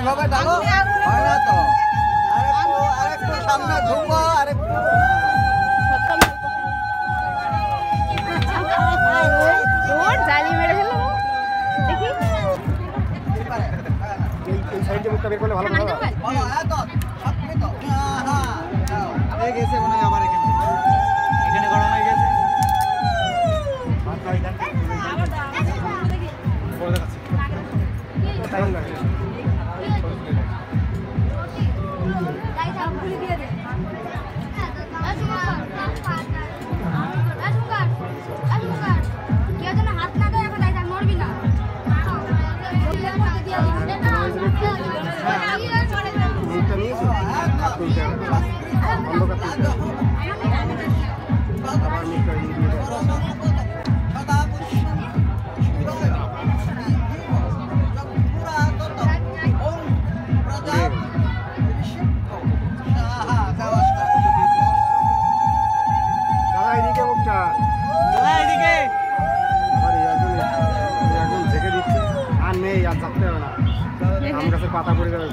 ভাবে ডালো হয় না তো আরেকটু সামনে ঢুকবো আরেকটু জালি মেরে ফেললো দেখি এই সাইডে মুখটা বের করলে ভালো হবে বলো হ্যাঁ তো সব ঠিক তো হ্যাঁ হয়ে গেছে মনে হয় আবার এখানে গরম হয়ে গেছে পরে দেখাচ্ছি টাইম লাগে পাতা পড়ে যাবে